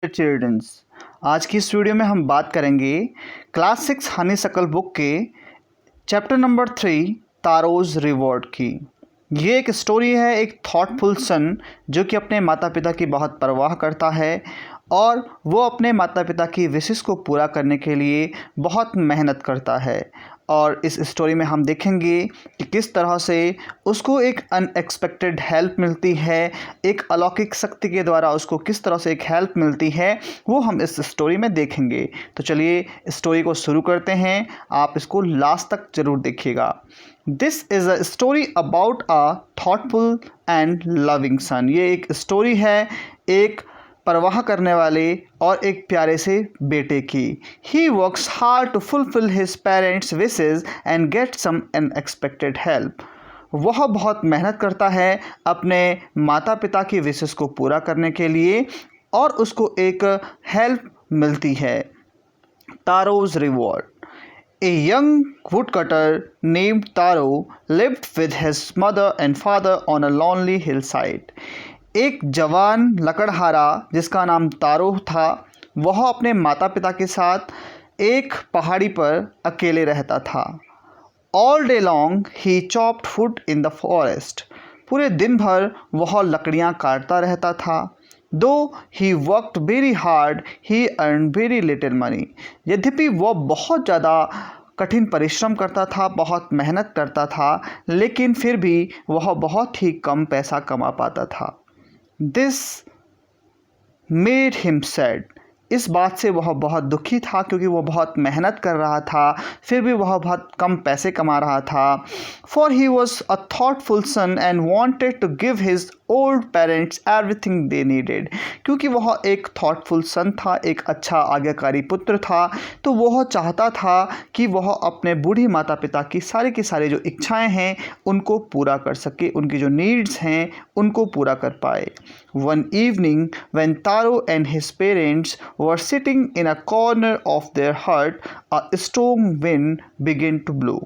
Children's. आज की इस वीडियो में हम बात करेंगे क्लास 6 हनीसकल बुक के चैप्टर नंबर 3 तारोज रिवॉर्ड की। ये एक स्टोरी है एक थॉटफुल सन जो कि अपने माता पिता की बहुत परवाह करता है और वो अपने माता पिता की विशेस को पूरा करने के लिए बहुत मेहनत करता है। और इस स्टोरी में हम देखेंगे कि किस तरह से उसको एक अनएक्सपेक्टेड हेल्प मिलती है, एक अलौकिक शक्ति के द्वारा उसको किस तरह से एक हेल्प मिलती है वो हम इस स्टोरी में देखेंगे। तो चलिए स्टोरी को शुरू करते हैं, आप इसको लास्ट तक ज़रूर देखिएगा। This is a story about a thoughtful and loving son. ये एक स्टोरी है एक परवाह करने वाले और एक प्यारे से बेटे की। He works hard to fulfil his parents wishes and get some unexpected help. वह बहुत मेहनत करता है अपने माता पिता की विशेस को पूरा करने के लिए और उसको एक हेल्प मिलती है। तारोज reward. A young woodcutter named Taro lived with his mother and father on a lonely hillside. एक जवान लकड़हारा जिसका नाम तारो था, वह अपने माता पिता के साथ एक पहाड़ी पर अकेले रहता था। All day long he chopped wood in the forest. पूरे दिन भर वह लकड़ियाँ काटता रहता था। Though he worked very hard, he earned very little money. यद्यपि वह बहुत ज़्यादा कठिन परिश्रम करता था, बहुत मेहनत करता था, लेकिन फिर भी वह बहुत ही कम पैसा कमा पाता था। This made him sad. इस बात से वह बहुत दुखी था क्योंकि वह बहुत मेहनत कर रहा था, फिर भी वह बहुत कम पैसे कमा रहा था। For he was a thoughtful son and wanted to give his old parents everything they needed. क्योंकि वह एक thoughtful son था, एक अच्छा आज्ञाकारी पुत्र था, तो वह चाहता था कि वह अपने बूढ़ी माता पिता की सारी जो इच्छाएं हैं उनको पूरा कर सके, उनकी जो नीड्स हैं उनको पूरा कर पाए। One evening when Taro and his parents were sitting in a corner of their hut, a strong wind began to blow.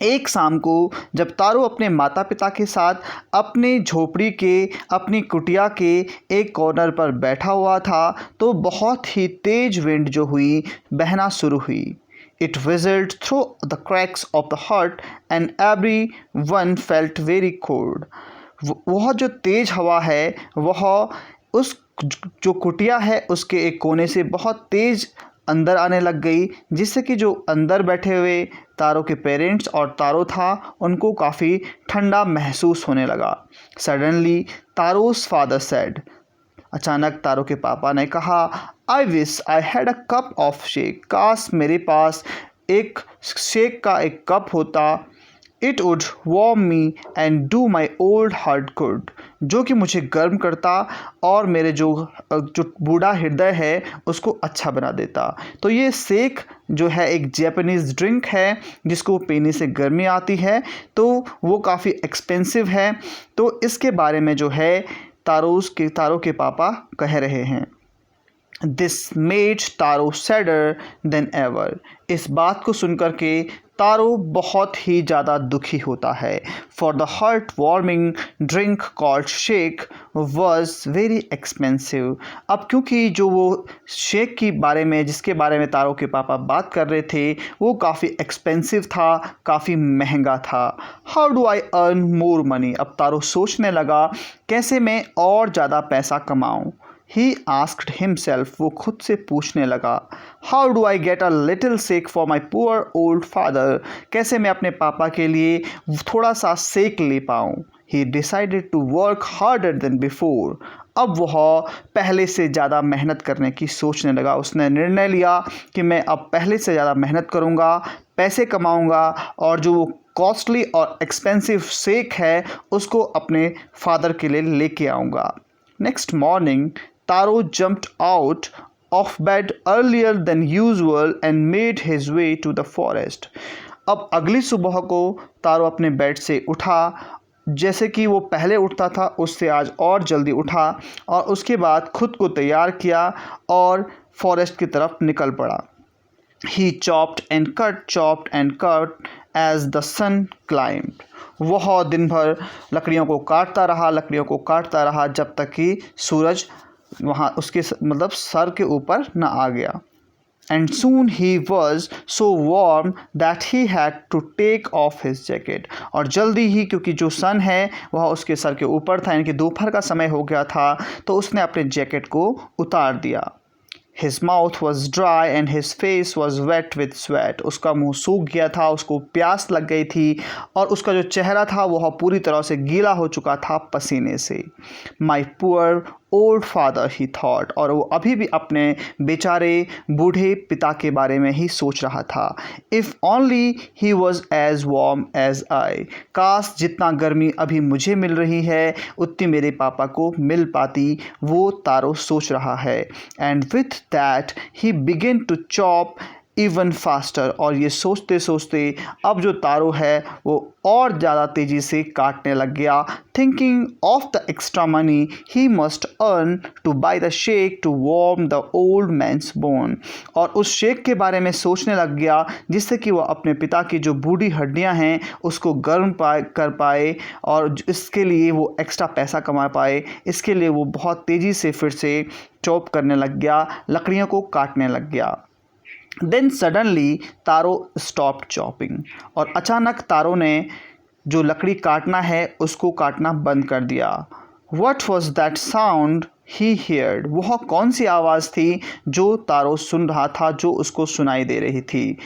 एक शाम को जब तारो अपने माता पिता के साथ अपने झोपड़ी के अपनी कुटिया के एक कॉर्नर पर बैठा हुआ था तो बहुत ही तेज विंड जो हुई बहना शुरू हुई। It whistled through the cracks of the hut and everyone felt very cold. वह जो तेज हवा है वह उस जो कुटिया है उसके एक कोने से बहुत तेज अंदर आने लग गई, जिससे कि जो अंदर बैठे हुए तारो के पेरेंट्स और तारो था उनको काफ़ी ठंडा महसूस होने लगा। Suddenly Taro's father said. अचानक तारो के पापा ने कहा, I wish I had a cup of shake. काश मेरे पास एक शेक का एक कप होता। It would warm me and do my old heart good. जो कि मुझे गर्म करता और मेरे जो बूढ़ा हृदय है उसको अच्छा बना देता। तो ये शेक जो है एक जापानीज़ ड्रिंक है जिसको पीने से गर्मी आती है, तो वो काफ़ी एक्सपेंसिव है। तो इसके बारे में जो है तारो के पापा कह रहे हैं। This made taro sadder then ever. इस बात को सुनकर के तारो बहुत ही ज़्यादा दुखी होता है। For the heart warming drink called shake was very expensive. अब क्योंकि जो वो शेक की बारे में जिसके बारे में तारो के पापा बात कर रहे थे वो काफ़ी एक्सपेंसिव था, काफ़ी महंगा था। How do I earn more money. अब तारो सोचने लगा कैसे मैं और ज़्यादा पैसा कमाऊँ। He asked himself, वो खुद से पूछने लगा, How do I get a little shake for my poor old father? कैसे मैं अपने पापा के लिए थोड़ा सा सेक ले पाऊँ। He decided to work harder than before. अब वह पहले से ज़्यादा मेहनत करने की सोचने लगा। उसने निर्णय लिया कि मैं अब पहले से ज़्यादा मेहनत करूँगा, पैसे कमाऊँगा और जो वो कॉस्टली और एक्सपेंसिव शेक है उसको अपने फादर के लिए लेके आऊँगा। Next morning Taro jumped out of bed earlier than usual and made his way to the forest. अब अगली सुबह को तारो अपने बेड से उठा, जैसे कि वो पहले उठता था उससे आज और जल्दी उठा और उसके बाद खुद को तैयार किया और फॉरेस्ट की तरफ निकल पड़ा। He chopped and cut as the sun climbed. वह दिन भर लकड़ियों को काटता रहा जब तक कि सूरज वहाँ उसके मतलब सर के ऊपर न आ गया। And soon he was so warm that he had to take off his jacket. और जल्दी ही, क्योंकि जो सन है वह उसके सर के ऊपर था, यानी कि दोपहर का समय हो गया था, तो उसने अपने जैकेट को उतार दिया। His mouth was dry and his face was wet with sweat. उसका मुंह सूख गया था, उसको प्यास लग गई थी और उसका जो चेहरा था वह पूरी तरह से गीला हो चुका था पसीने से। My poor old father, he thought. और वो अभी भी अपने बेचारे बूढ़े पिता के बारे में ही सोच रहा था। If only he was as warm as I. काश जितना गर्मी अभी मुझे मिल रही है उतनी मेरे पापा को मिल पाती, वो तारो सोच रहा है। And with that he began to chop even faster. और ये सोचते सोचते अब जो तारो है वो और ज़्यादा तेज़ी से काटने लग गया। Thinking of the extra money he must earn to buy the shake to warm the old man's bone. और उस शेक के बारे में सोचने लग गया जिससे कि वह अपने पिता की जो बूढ़ी हड्डियां हैं उसको गर्म कर पाए और इसके लिए वो एक्स्ट्रा पैसा कमा पाए। इसके लिए वो बहुत तेज़ी से फिर से चॉप करने लग गया, लकड़ियों को काटने लग गया। देन सडनली तारो स्टॉप चॉपिंग। और अचानक तारो ने जो लकड़ी काटना है उसको काटना बंद कर दिया। What was that sound he heard. वह कौन सी आवाज़ थी जो तारो सुन रहा था, जो उसको सुनाई दे रही थी।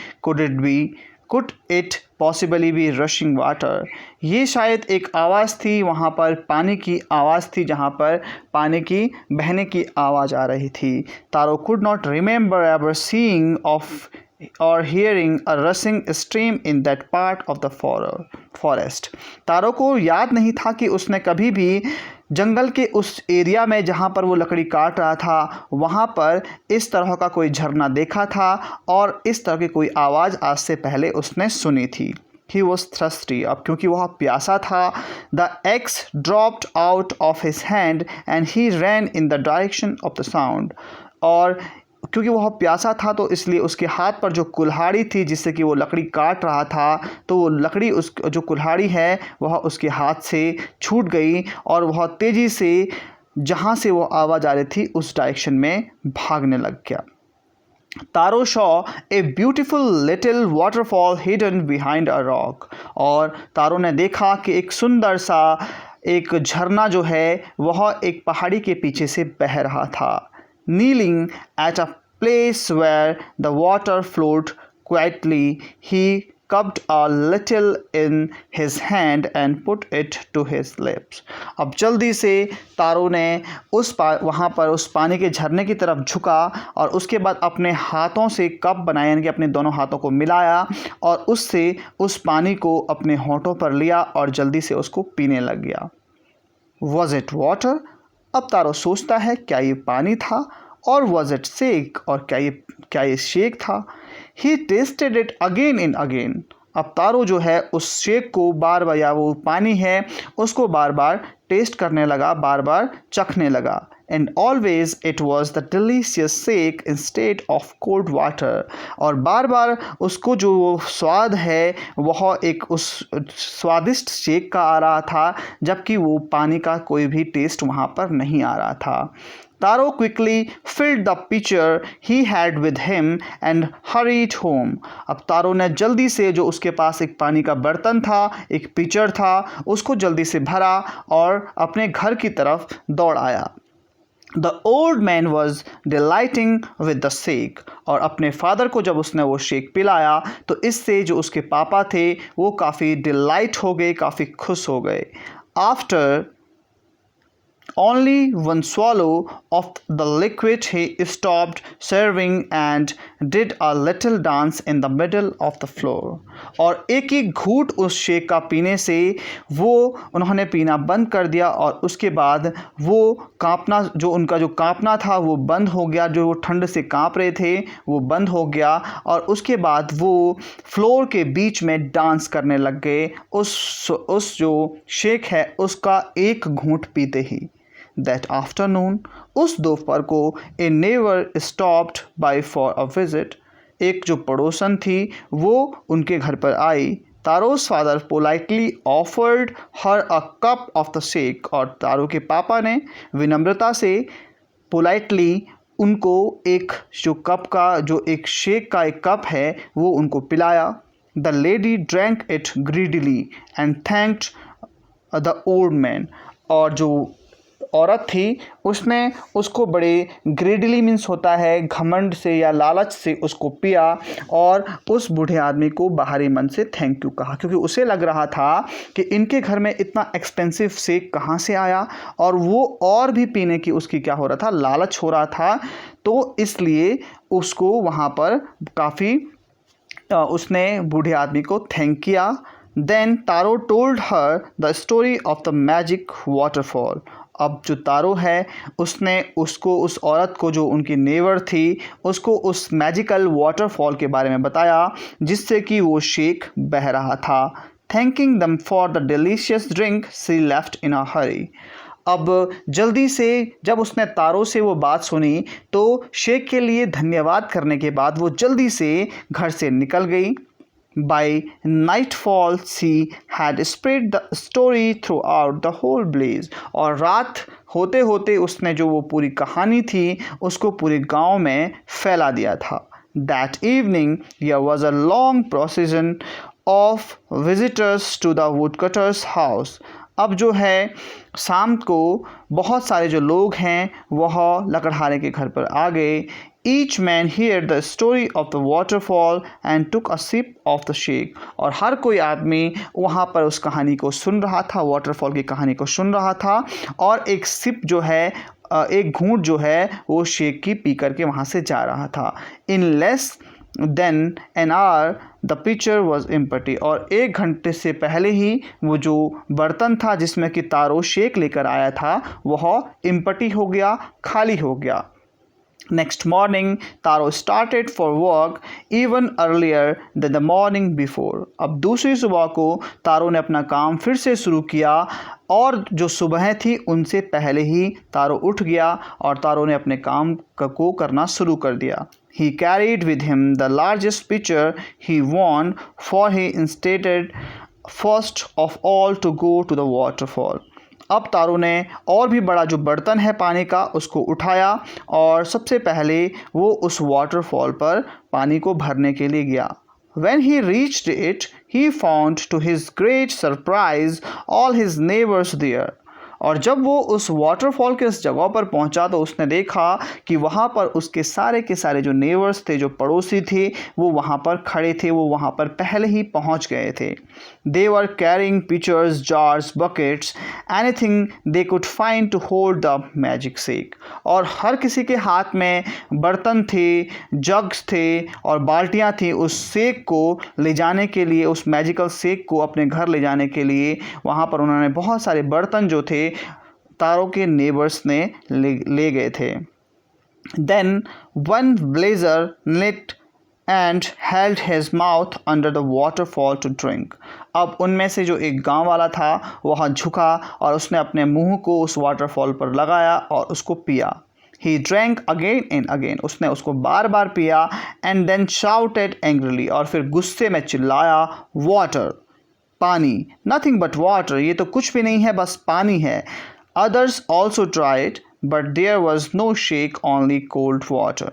Could it possibly be rushing water. ये शायद एक आवाज़ थी, वहाँ पर पानी की आवाज़ थी, जहाँ पर पानी की बहने की आवाज़ आ रही थी। Taro could not remember ever seeing of or hearing a rushing stream in that part of the forest. तारो को याद नहीं था कि उसने कभी भी जंगल के उस एरिया में जहाँ पर वो लकड़ी काट रहा था वहाँ पर इस तरह का कोई झरना देखा था और इस तरह की कोई आवाज़ आज से पहले उसने सुनी थी। He was thirsty. अब क्योंकि वह प्यासा था, the axe dropped out of his hand and he ran in the direction of the sound. और क्योंकि वह प्यासा था तो इसलिए उसके हाथ पर जो कुल्हाड़ी थी जिससे कि वो लकड़ी काट रहा था, तो वो लकड़ी उस जो कुल्हाड़ी है वह उसके हाथ से छूट गई और वह तेज़ी से जहाँ से वो आवाज़ आ रही थी उस डायरेक्शन में भागने लग गया। तारो saw a beautiful little waterfall hidden behind a rock. और तारो ने देखा कि एक सुंदर सा एक झरना जो है वह एक पहाड़ी के पीछे से बह रहा था। Kneeling at a place where the water flowed quietly, he cupped a little in his hand and put it to his lips. अब जल्दी से तारो ने वहाँ पर उस पानी के झरने की तरफ झुका और उसके बाद अपने हाथों से कप बनाया, यानी कि अपने दोनों हाथों को मिलाया और उससे उस पानी को अपने होंठों पर लिया और जल्दी से उसको पीने लग गया। Was it water? अब तारो सोचता है क्या ये पानी था, और was it shake, और क्या ये शेक था। He tasted it again and again. अब तारो जो है उस शेक को बार बार, या वो पानी है उसको बार बार टेस्ट करने लगा, बार बार चखने लगा। And always it was the delicious shake instead of cold water. और बार बार उसको जो स्वाद है वह एक उस स्वादिष्ट शेक का आ रहा था, जबकि वो पानी का कोई भी टेस्ट वहाँ पर नहीं आ रहा था। तारो quickly filled the pitcher he had with him and hurried home. अब तारो ने जल्दी से जो उसके पास एक पानी का बर्तन था, एक पिचर था, उसको जल्दी से भरा और अपने घर की तरफ दौड़ आया। The old man was delighting with the shake. और अपने फादर को जब उसने वो शेक पिलाया तो इससे जो उसके पापा थे वो काफ़ी डिलाइट हो गए, काफ़ी खुश हो गए। After only one swallow of the liquid, he stopped serving and did a little dance in the middle of the floor. और एक ही घूंट उस शेक का पीने से वो उन्होंने पीना बंद कर दिया और उसके बाद वो कांपना, जो उनका जो कांपना था वो बंद हो गया, जो वो ठंड से कांप रहे थे वो बंद हो गया और उसके बाद वो फ्लोर के बीच में डांस करने लग गए उस जो शेक है उसका एक घूंट पीते ही। That afternoon, उस दोपहर को a neighbor stopped by for a visit. एक जो पड़ोसन थी वो उनके घर पर आई। तारो's father politely offered her a cup of the shake. और तारो के पापा ने विनम्रता से पोलाइटली उनको एक जो कप का जो एक शेक का एक कप है वो उनको पिलाया। The lady drank it greedily and thanked the old man. और जो औरत थी उसने उसको बड़े ग्रीडीली मीन्स होता है घमंड से या लालच से उसको पिया और उस बूढ़े आदमी को बाहरी मन से थैंक यू कहा, क्योंकि उसे लग रहा था कि इनके घर में इतना एक्सपेंसिव शेक कहाँ से आया और वो और भी पीने की उसकी क्या हो रहा था, लालच हो रहा था। तो इसलिए उसको वहाँ पर काफ़ी उसने बूढ़े आदमी को थैंक किया। Then Taro told her the story of the magic waterfall. अब जो तारो है उसने उसको उस औरत को जो उनकी नेबर थी उसको उस मैजिकल वाटरफॉल के बारे में बताया जिससे कि वो शेक बह रहा था। Thanking them for the delicious drink she left in a hurry. अब जल्दी से जब उसने तारों से वो बात सुनी तो शेख के लिए धन्यवाद करने के बाद वो जल्दी से घर से निकल गई। By nightfall she had spread the story throughout the whole blaze. और रात होते होते उसने जो वो पूरी कहानी थी उसको पूरे गांव में फैला दिया था। That evening there was a long procession of visitors to the woodcutter's house. अब जो है शाम को बहुत सारे जो लोग हैं वह लकड़हारे के घर पर आ गए। Each man hear the story of the waterfall and took a sip of the sake. और हर कोई आदमी वहाँ पर उस कहानी को सुन रहा था, वाटरफॉल की कहानी को सुन रहा था और एक सिप जो है एक घूंट जो है वो शेक की पी करके वहाँ से जा रहा था। In less than an hour the picture was empty. और 1 घंटे से पहले ही वो जो बर्तन था जिसमें कि तारो शेक लेकर आया था वह एम्प्टी हो गया, खाली हो गया। Next morning Taro started for work even earlier than the morning before. अब दूसरी सुबह को तारो ने अपना काम फिर से शुरू किया और जो सुबह थी उनसे पहले ही तारो उठ गया और तारो ने अपने काम को करना शुरू कर दिया। He carried with him the largest pitcher he won, for he intended first of all to go to the waterfall. अब तारो ने और भी बड़ा जो बर्तन है पानी का उसको उठाया और सबसे पहले वो उस वाटरफॉल पर पानी को भरने के लिए गया। When he reached it, he found to his great surprise all his neighbors there. और जब वो उस वाटरफॉल के उस जगह पर पहुंचा तो उसने देखा कि वहाँ पर उसके सारे के सारे जो नेबर्स थे, जो पड़ोसी थे, वो वहाँ पर खड़े थे, वो वहाँ पर पहले ही पहुँच गए थे। They were carrying pitchers, jars, buckets, anything they could find to hold the magic shake. और हर किसी के हाथ में बर्तन थे, जग्स थे और बाल्टियाँ थी उस शेक को ले जाने के लिए, उस मैजिकल शेक को अपने घर ले जाने के लिए। वहाँ पर उन्होंने बहुत सारे बर्तन जो थे तारो के नेबर्स ने ले गए थे। Then one blazer knit and held his mouth under the waterfall to drink. अब उनमें से जो एक गांव वाला था वह झुका और उसने अपने मुंह को उस वाटरफॉल पर लगाया और उसको पिया। He drank again and again. उसने उसको बार बार पिया and then shouted angrily. और फिर गुस्से में चिल्लाया, water, पानी, nothing but water, ये तो कुछ भी नहीं है, बस पानी है। Others also tried, but there was no shake, only cold water.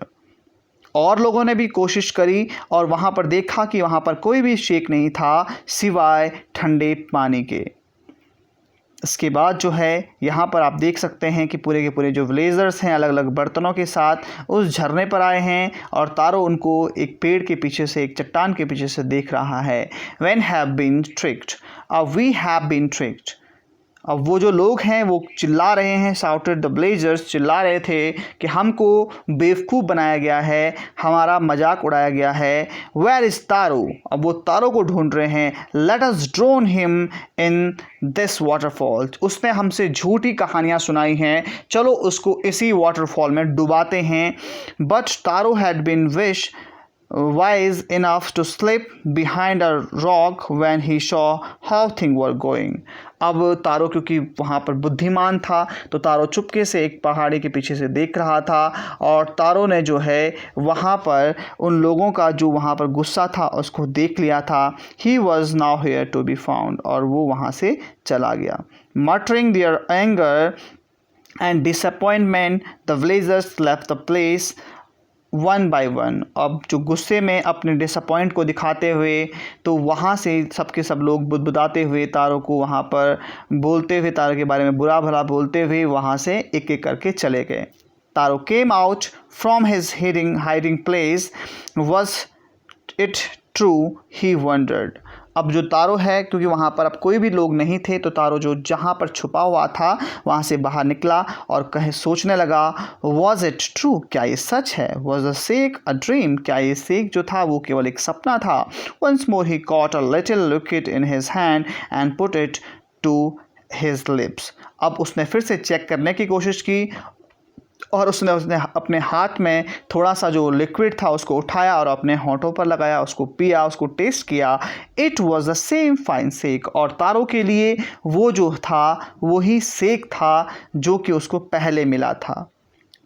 और लोगों ने भी कोशिश करी और वहाँ पर देखा कि वहाँ पर कोई भी शेक नहीं था सिवाय ठंडे पानी के। इसके बाद जो है यहाँ पर आप देख सकते हैं कि पूरे के पूरे जो विलेजर्स हैं अलग अलग बर्तनों के साथ उस झरने पर आए हैं और तारो उनको एक पेड़ के पीछे से, एक चट्टान के पीछे से देख रहा है। When have been tricked, we have been tricked. अब वो जो लोग हैं वो चिल्ला रहे हैं, शाउटेड द ब्लेजर्स, चिल्ला रहे थे कि हमको बेवकूफ़ बनाया गया है, हमारा मजाक उड़ाया गया है। वेयर इज़ तारो, अब वो तारो को ढूंढ रहे हैं। Let us drone him in this waterfall, उसने हमसे झूठी कहानियाँ सुनाई हैं, चलो उसको इसी वाटरफॉल में डुबाते हैं। But Taro had been wish wise enough to slip behind a rock when he saw how things were going. अब तारो क्योंकि वहाँ पर बुद्धिमान था तो तारो चुपके से एक पहाड़ी के पीछे से देख रहा था और तारो ने जो है वहाँ पर उन लोगों का जो वहाँ पर गुस्सा था उसको देख लिया था। He was now here to be found, और वो वहाँ से चला गया। Muttering their anger and disappointment, the villagers left the place one by one. अब जो गुस्से में अपने डिसअपॉइंट को दिखाते हुए तो वहाँ से सबके सब लोग बुदबुदाते हुए तारो को वहाँ पर बोलते हुए, तारो के बारे में बुरा भला बोलते हुए वहाँ से एक एक करके चले गए। Taro came out from his hiding place, was it true, he wondered. अब जो तारो है, क्योंकि वहाँ पर अब कोई भी लोग नहीं थे, तो तारो जो जहाँ पर छुपा हुआ था वहाँ से बाहर निकला और कहे सोचने लगा, वॉज इट ट्रू, क्या ये सच है? Was the sake a dream, क्या ये सेक जो था वो केवल एक सपना था? Once more he caught a little liquid in his hand and put it to his lips. अब उसने फिर से चेक करने की कोशिश की और उसने अपने हाथ में थोड़ा सा जो लिक्विड था उसको उठाया और अपने होंठों पर लगाया, उसको पिया, उसको टेस्ट किया। It was the same fine sake, और तारो के लिए वो जो था वही सेक था जो कि उसको पहले मिला था।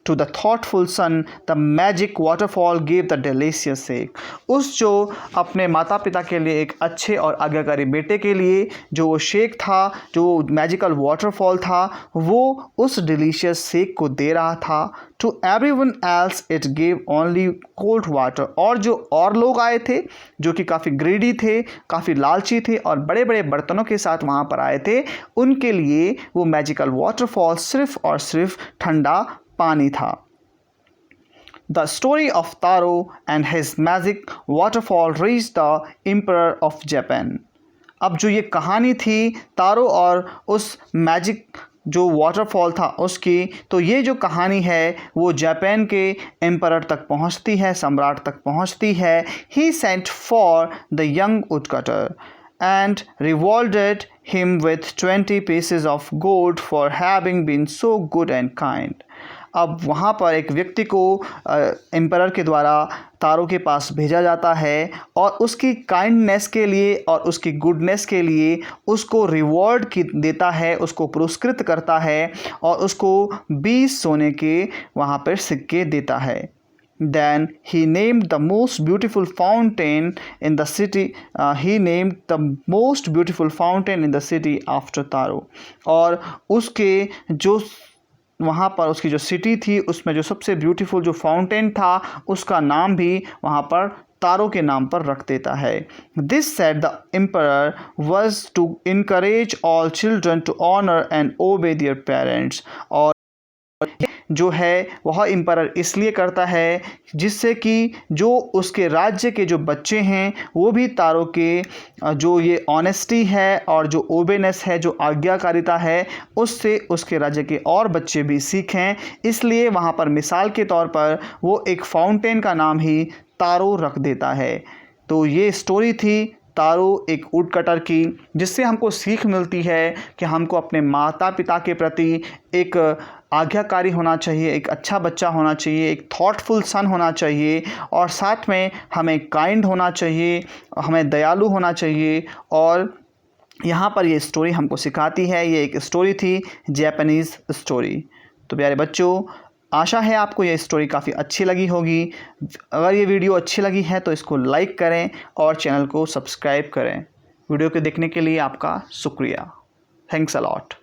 To the thoughtful son, the magic waterfall gave the delicious shake। उस जो अपने माता पिता के लिए एक अच्छे और आज्ञाकारी बेटे के लिए जो वो शेक था, जो मैजिकल वाटरफॉल था, वो उस डिलीशियस शेक को दे रहा था। To everyone else it gave only cold water। और जो और लोग आए थे जो कि काफ़ी ग्रीडी थे, काफ़ी लालची थे और बड़े बड़े बर्तनों के साथ वहाँ पर आए थे, उनके लिए वो मैजिकल वाटरफॉल सिर्फ़ और सिर्फ ठंडा पानी था। The story of Taro and his magic waterfall reached the Emperor of Japan। अब जो ये कहानी थी तारो और उस मैजिक जो वाटरफॉल था उसकी, तो ये जो कहानी है वो जापान के एम्परर तक पहुंचती है, सम्राट तक पहुंचती है। He sent for the young woodcutter and rewarded him with 20 pieces of gold for having been so good and kind। अब वहाँ पर एक व्यक्ति को एम्परर के द्वारा तारो के पास भेजा जाता है और उसकी काइंडनेस के लिए और उसकी गुडनेस के लिए उसको रिवॉर्ड देता है, उसको पुरस्कृत करता है और उसको 20 सोने के वहाँ पर सिक्के देता है। Then he named the most beautiful fountain in the city. He named the most beautiful fountain in the city after Taro। और उसके जो वहाँ पर उसकी जो सिटी थी उसमें जो सबसे ब्यूटीफुल जो फाउंटेन था उसका नाम भी वहाँ पर तारो के नाम पर रख देता है। This said the emperor was to encourage all children to honour and obey their parents. और जो है वह एम्परर इसलिए करता है जिससे कि जो उसके राज्य के जो बच्चे हैं वो भी तारो के जो ये ऑनेस्टी है और जो ओबेनेस है, जो आज्ञाकारिता है, उससे उसके राज्य के और बच्चे भी सीखें। इसलिए वहाँ पर मिसाल के तौर पर वो एक फाउंटेन का नाम ही तारो रख देता है। तो ये स्टोरी थी तारो एक वुड कटर की, जिससे हमको सीख मिलती है कि हमको अपने माता पिता के प्रति एक आज्ञाकारी होना चाहिए, एक अच्छा बच्चा होना चाहिए, एक थॉटफुल सन होना चाहिए और साथ में हमें काइंड होना चाहिए, हमें दयालु होना चाहिए। और यहाँ पर ये स्टोरी हमको सिखाती है, ये एक स्टोरी थी, जापानीज़ स्टोरी। तो प्यारे बच्चों, आशा है आपको ये स्टोरी काफ़ी अच्छी लगी होगी। अगर ये वीडियो अच्छी लगी है तो इसको लाइक करें और चैनल को सब्सक्राइब करें। वीडियो को देखने के लिए आपका शुक्रिया। Thanks a lot.